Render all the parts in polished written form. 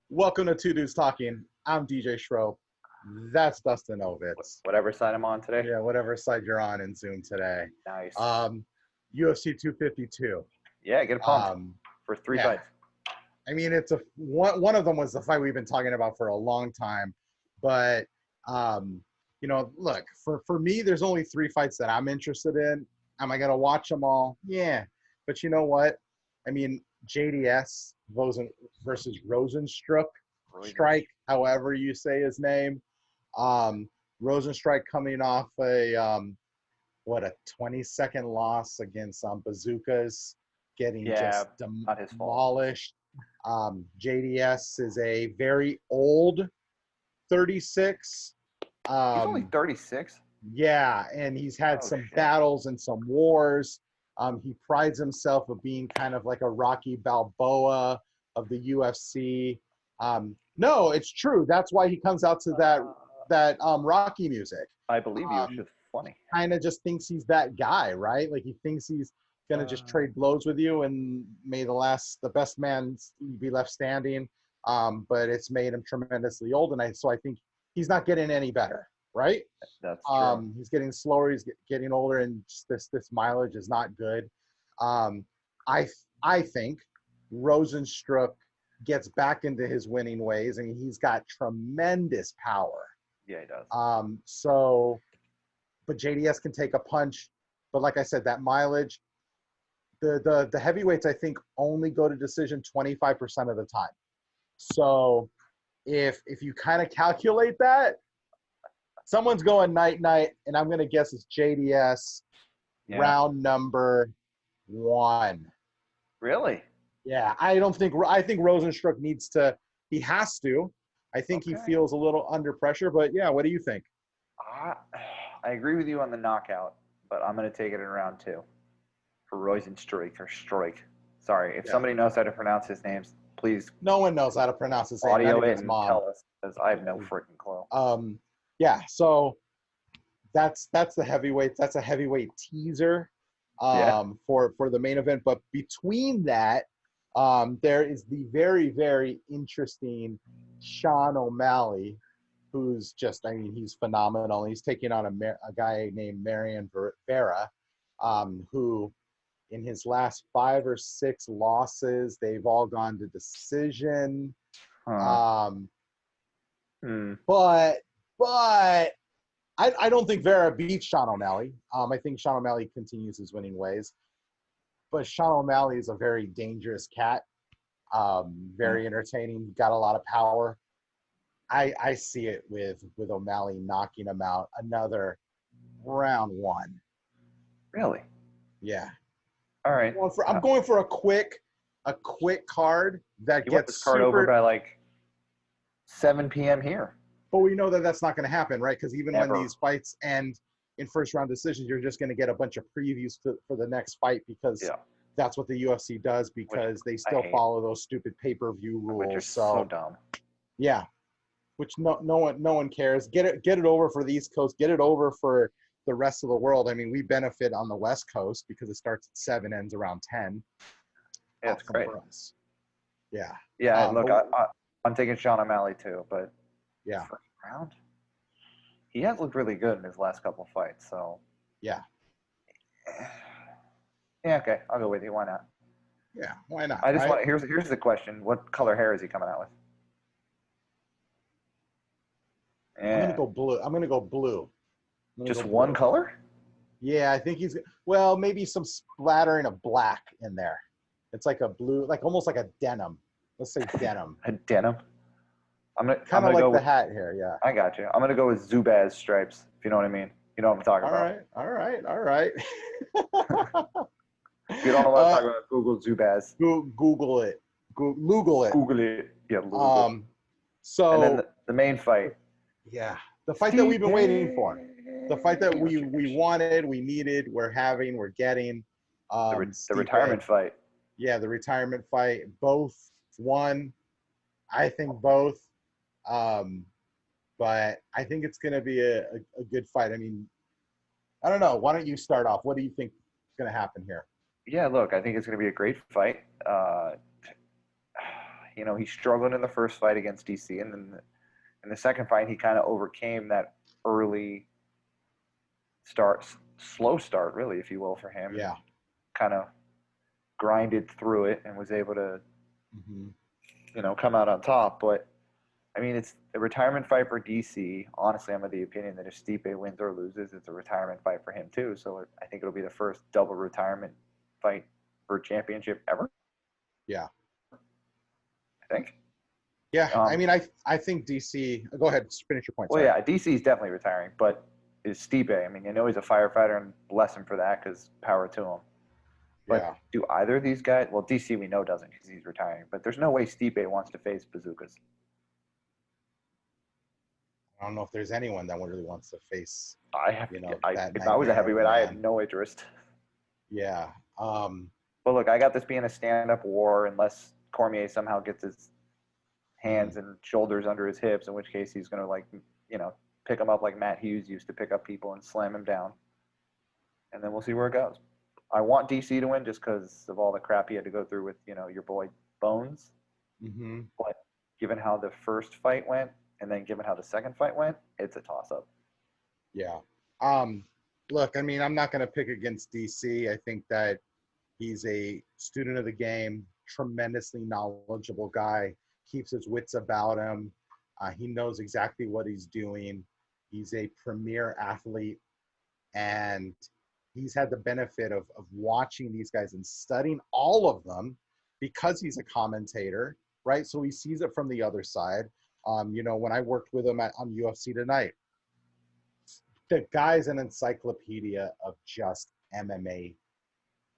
Welcome to Two Dudes Talking. I'm DJ Schroep. That's Dustin Ovitz. Whatever side I'm on today. Yeah, whatever side you're on in Zoom today. Nice. UFC 252. Yeah, get a pumped for three fights. I mean, it's one of them was the fight we've been talking about for a long time, but look, for me, there's only three fights that I'm interested in. Am I gonna watch them all? Yeah, but you know what? I mean, JDS versus Rosenstruck, Strike, however you say his name. Rosenstruck coming off a 20-second loss against Bazookas, getting just demolished. JDS is a very old 36. He's only 36? Yeah, and he's had some battles and some wars. He prides himself of being kind of like a Rocky Balboa of the UFC. No, it's true. That's why he comes out to that Rocky music. I believe you. It's just funny. Kind of just thinks he's that guy, right? Like he thinks he's gonna just trade blows with you, and may the best man be left standing. But it's made him tremendously old, and I think he's not getting any better. Right? That's true. He's getting slower. He's getting older, and just this mileage is not good. I think Rosenstruck gets back into his winning ways. I mean, he's got tremendous power. Yeah, he does. But JDS can take a punch. But like I said, that mileage, the heavyweights I think only go to decision 25% of the time. So if you kind of calculate that. Someone's going night-night, and I'm going to guess it's JDS, round number 1. Really? Yeah, I think Rosenstruck he has to. I think he feels a little under pressure, but yeah, what do you think? I agree with you on the knockout, but I'm going to take it in round 2 for Rosenstruck or Strike. Sorry, if somebody knows how to pronounce his names, please. No one knows how to pronounce his name. Audio it and tell us, because I have no freaking clue. Yeah, so that's the heavyweights. That's a heavyweight teaser for the main event. But between that, there is the very, very interesting Sean O'Malley, who's he's phenomenal. He's taking on a guy named Marlon Vera, who in his last 5 or 6 losses, they've all gone to decision. But I don't think Vera beats Sean O'Malley. I think Sean O'Malley continues his winning ways. But Sean O'Malley is a very dangerous cat, very entertaining, got a lot of power. I see it with O'Malley knocking him out another round 1. Really? Yeah. All right. I'm going for a quick card that gets this card over by like 7 p.m. here. But we know that that's not going to happen, right? Because even Never. when these fights end in first-round decisions, you're just going to get a bunch of previews for the next fight because that's what the UFC does because they still follow those stupid pay-per-view rules. Which are so dumb. Yeah, which no one cares. Get it over for the East Coast. Get it over for the rest of the world. I mean, we benefit on the West Coast because it starts at 7, ends around 10. Yeah, it's great. For us. Yeah. Yeah, look, I'm taking Sean O'Malley too, but yeah. First round? He has looked really good in his last couple of fights, so. Yeah. Yeah, okay. I'll go with you. Why not? Yeah, why not? I just want here's the question. What color hair is he coming out with? Yeah. I'm gonna go blue. Just one color? Yeah, I think maybe some splattering of black in there. It's like a blue, like almost like a denim. Let's say denim. A denim? I'm gonna like go the hat here, yeah. I got you. I'm gonna go with Zubaz stripes, if you know what I mean. You know what I'm talking about. All right. If you don't know what I'm talking about, Google Zubaz. Google it. Google it. Google it. Yeah, Google it. So and then the main fight. Yeah. The fight that we've been waiting for. The fight that we wanted, we needed, we're getting. The retirement fight. Yeah, the retirement fight. Both won. I think both. But I think it's going to be a good fight. I mean, I don't know. Why don't you start off? What do you think is going to happen here? Yeah, look, I think it's going to be a great fight. he struggled in the first fight against DC, and then in the second fight, he kind of overcame that early slow start, really, if you will, for him. Yeah. Kind of grinded through it and was able to, come out on top. But I mean, it's a retirement fight for DC. Honestly, I'm of the opinion that if Stipe wins or loses, it's a retirement fight for him too. So I think it'll be the first double retirement fight for a championship ever. Yeah. I think. Yeah, I mean, I think DC. Go ahead, finish your point. Well, yeah, DC is definitely retiring, but is Stipe? I mean, I know he's a firefighter, and bless him for that, because power to him. But do either of these guys? Well, DC we know doesn't, because he's retiring. But there's no way Stipe wants to face bazookas. I don't know if there's anyone that really wants to face. If I was a heavyweight, I had no interest. Yeah. But look, I got this being a stand-up war unless Cormier somehow gets his hands and shoulders under his hips, in which case he's going to, pick him up like Matt Hughes used to pick up people and slam him down. And then we'll see where it goes. I want DC to win just because of all the crap he had to go through with, your boy Bones. Mm-hmm. But given how the first fight went and then given how the second fight went, it's a toss-up. Yeah. Look, I mean, I'm not going to pick against DC. I think that he's a student of the game, tremendously knowledgeable guy, keeps his wits about him. He knows exactly what he's doing. He's a premier athlete, and he's had the benefit of watching these guys and studying all of them because he's a commentator, right? So he sees it from the other side. When I worked with him on UFC Tonight, the guy's an encyclopedia of just MMA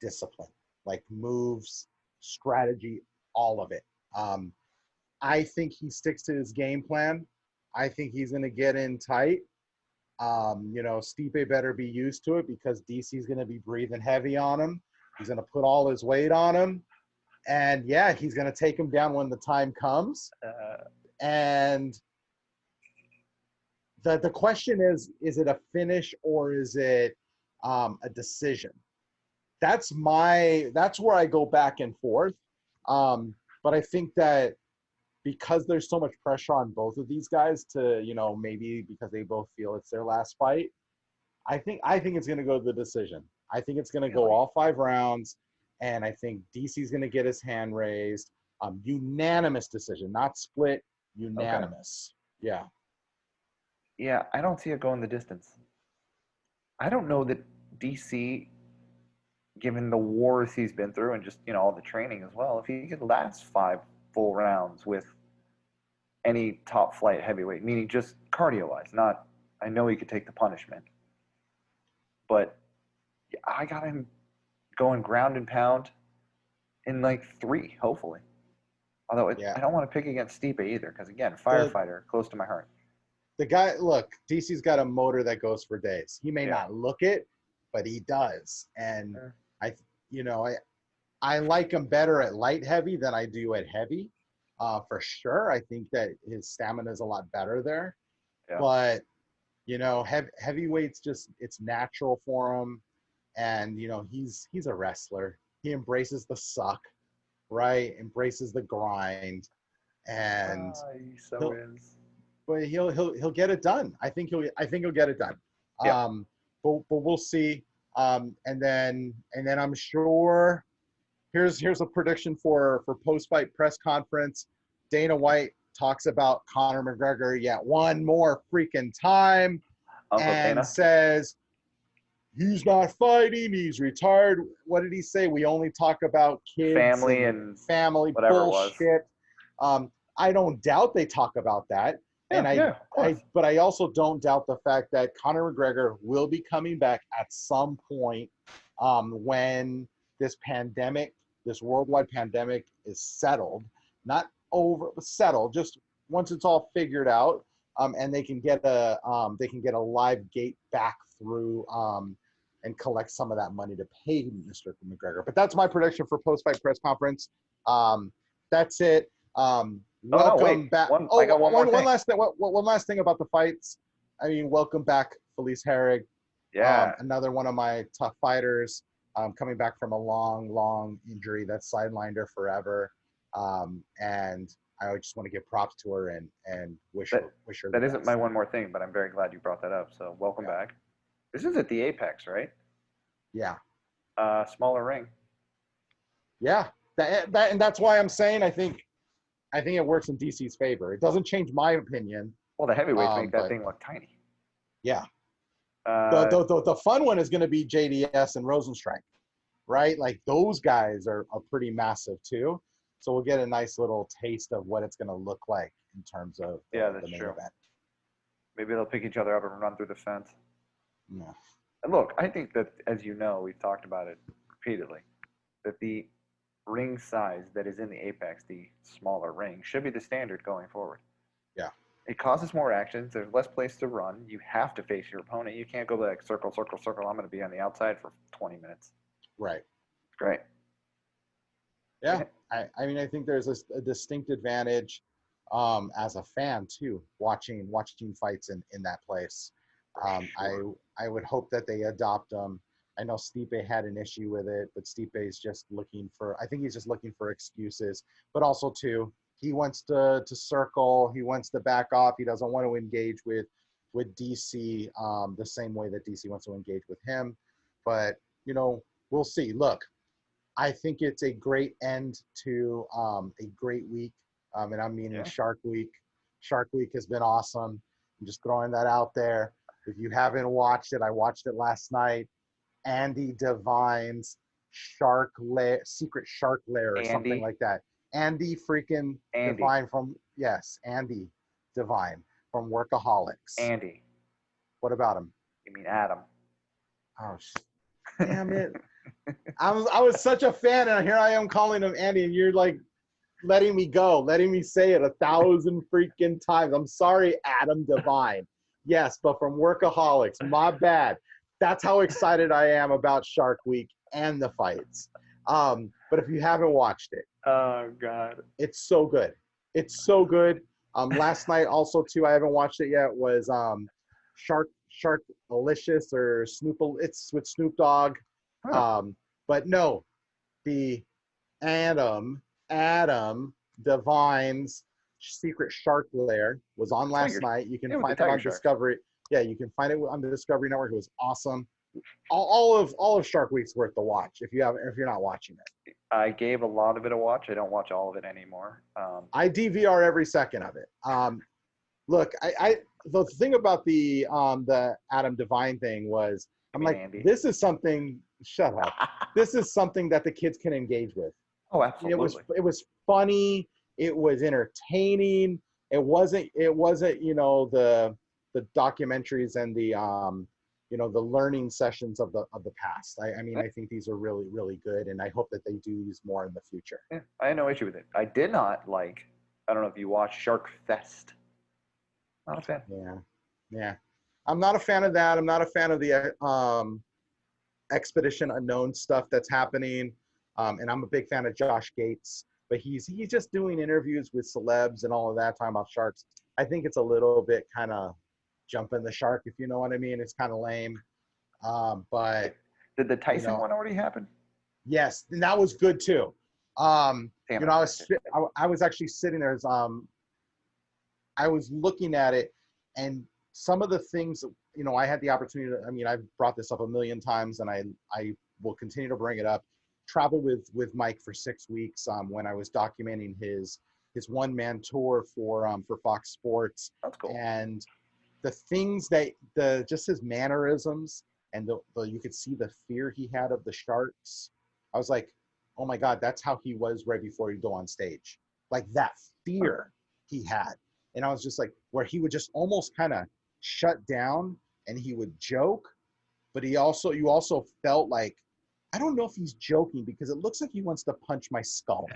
discipline, like moves, strategy, all of it. I think he sticks to his game plan. I think he's going to get in tight. Stipe better be used to it because DC's going to be breathing heavy on him. He's going to put all his weight on him. And, yeah, he's going to take him down when the time comes. And the question is it a finish or is it a decision? That's where I go back and forth. But I think that because there's so much pressure on both of these guys to, maybe because they both feel it's their last fight, I think it's going to go to the decision. I think it's going to go all 5 rounds, and I think DC's going to get his hand raised. Unanimous decision, not split, unanimous. Okay. Yeah. Yeah, I don't see it going the distance. I don't know that DC, given the wars he's been through and just, all the training as well, if he could last 5 full rounds with any top flight heavyweight, meaning just cardio-wise, not, I know he could take the punishment. But I got him going ground and pound in 3, hopefully. Although I don't want to pick against Stipe either, because again, firefighter, close to my heart. The guy, look, DC's got a motor that goes for days. He may not look it, but he does. And I like him better at light heavy than I do at heavy, for sure. I think that his stamina is a lot better there. Yeah. But, heavyweight's just, it's natural for him. And, he's a wrestler. He embraces the suck, right? Embraces the grind. And he so is. But he'll get it done. I think he'll get it done. Yeah. But we'll see. And then I'm sure here's a prediction for post-fight press conference. Dana White talks about Conor McGregor yet one more freaking time and says he's not fighting, he's retired. What did he say? We only talk about kids, family and whatever bullshit. I don't doubt they talk about that. But I also don't doubt the fact that Conor McGregor will be coming back at some point when this worldwide pandemic is settled, not over, settled, just once it's all figured out, and they can get a live gate back through and collect some of that money to pay Mr. McGregor. But that's my prediction for post-fight press conference. That's it. Welcome back. I got one last thing. One last thing about the fights. I mean, welcome back, Felice Herrig. Yeah. Another one of my tough fighters, coming back from a long injury that sidelined her forever. And I just want to give props to her and wish her the That isn't best. my one more thing, but I'm very glad you brought that up. So welcome back. This is at the Apex, right? Yeah. Smaller ring. Yeah. And that's why I'm saying I think it works in DC's favor. It doesn't change my opinion. Well, the heavyweights make that thing look tiny. Yeah. The fun one is going to be JDS and Rosenstrike, right? Like those guys are pretty massive too. So we'll get a nice little taste of what it's going to look like in terms of the main event. Maybe they'll pick each other up and run through the fence. Yeah. And look, I think that, as you know, we've talked about it repeatedly, that the ring size that is in the Apex, the smaller ring, should be the standard going forward. Yeah. It causes more actions. There's less place to run. You have to face your opponent. You can't go like circle, circle, circle. I'm going to be on the outside for 20 minutes. Right. It's great. Yeah. I mean, I think there's a distinct advantage as a fan too, watching fights in that place. I would hope that they adopt them. I know Stipe had an issue with it, but Stipe is just I think he's just looking for excuses, but also too, he wants to circle, he wants to back off. He doesn't want to engage with DC the same way that DC wants to engage with him. But, we'll see. Look, I think it's a great end to a great week. And I mean, Shark Week. Shark Week has been awesome. I'm just throwing that out there. If you haven't watched it, I watched it last night. Andy Devine's Secret Shark Lair or something like that. Andy Devine Andy Devine from Workaholics. Andy. What about him? You mean Adam? Oh, damn it. I was such a fan, and here I am calling him Andy, and you're like letting me say it 1,000 freaking times. I'm sorry, Adam Devine. Yes, but from Workaholics. My bad. That's how excited I am about Shark Week and the fights. But if you haven't watched it, oh God, it's so good. It's so good. Last night also too, I haven't watched it yet, was Shark Delicious or Snoop. It's with Snoop Dogg. Huh. But no, the Adam Devine's Secret Shark Lair was on last night. You can find it on Discovery. Yeah, you can find it on the Discovery Network. It was awesome. All of Shark Week's worth the watch if you're not watching it. I gave a lot of it a watch. I don't watch all of it anymore. I DVR every second of it. Look, the thing about the Adam Devine thing was, I'm like, Andy. This is something. Shut up. This is something that the kids can engage with. Oh, absolutely. It was funny. It was entertaining. It wasn't the documentaries and the the learning sessions of the past. I mean, I think these are really, really good, and I hope that they do these more in the future. Yeah, I had no issue with it. I did not like. I don't know if you watched Shark Fest. Not a fan. Yeah. I'm not a fan of that. I'm not a fan of the Expedition Unknown stuff that's happening. And I'm a big fan of Josh Gates, but he's just doing interviews with celebs and all of that, talking about sharks. I think it's a little bit kind of jumping the shark, if you know what I mean. It's kind of lame. But did the Tyson one already happen? Yes, and that was good too. I was actually sitting there as I was looking at it, and some of the things, I had the opportunity to, I've brought this up a million times, and I will continue to bring it up. Traveled with Mike for 6 weeks when I was documenting his one-man tour for Fox Sports. That's cool. And the things that just his mannerisms and you could see the fear he had of the sharks. I was like, oh my God, that's how he was right before he'd go on stage. Like that fear he had. And I was just like, where he would just almost kind of shut down and he would joke, but you also felt like, I don't know if he's joking because it looks like he wants to punch my skull,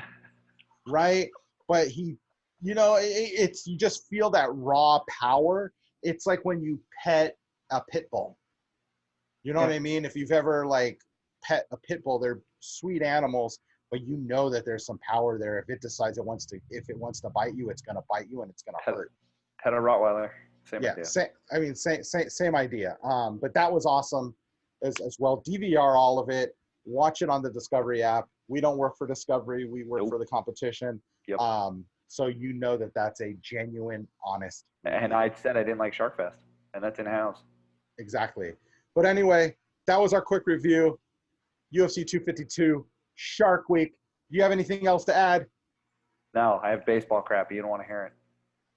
right? But he, it's, you just feel that raw power. It's like when you pet a pit bull. You know what I mean? If you've ever pet a pit bull, they're sweet animals, but that there's some power there. If it decides it wants to bite you, it's going to bite you and it's going to hurt. Pet a Rottweiler. Same idea. Same idea. But that was awesome as well. DVR all of it. Watch it on the Discovery app. We don't work for Discovery. We work Nope. for the competition. Yep. So you know that that's a genuine, honest. And I said I didn't like Shark Fest, and that's in-house. Exactly. But anyway, that was our quick review. UFC 252, Shark Week. Do you have anything else to add? No, I have baseball crap. You don't want to hear it.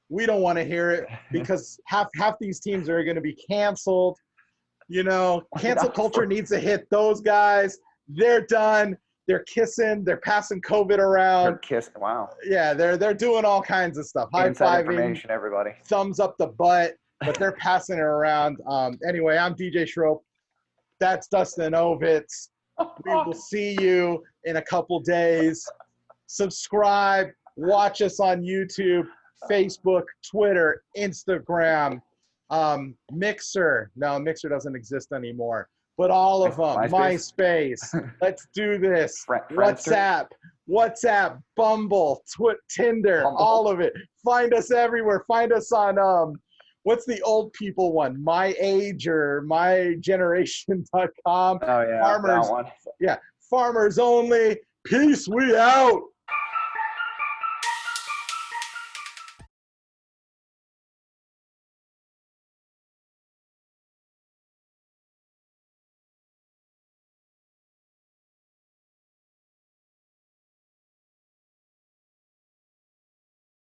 We don't want to hear it because half these teams are going to be canceled. You know, cancel culture needs to hit those guys. They're done. They're kissing. They're passing COVID around. They're kissing. Wow. Yeah, they're doing all kinds of stuff. Inside High-fiving, information, everybody. thumbs up the butt, but they're passing it around. Anyway, I'm DJ Schroep. That's Dustin Ovitz. We will see you in a couple days. Subscribe. Watch us on YouTube, Facebook, Twitter, Instagram, Mixer. No, Mixer doesn't exist anymore. But all of them. MySpace. Let's do this. WhatsApp, Bumble, Tinder, all of it. Find us everywhere. Find us on what's the old people one? My Age or mygeneration.com. Oh yeah, Farmers. that one. Yeah, Farmers Only. Peace. We out.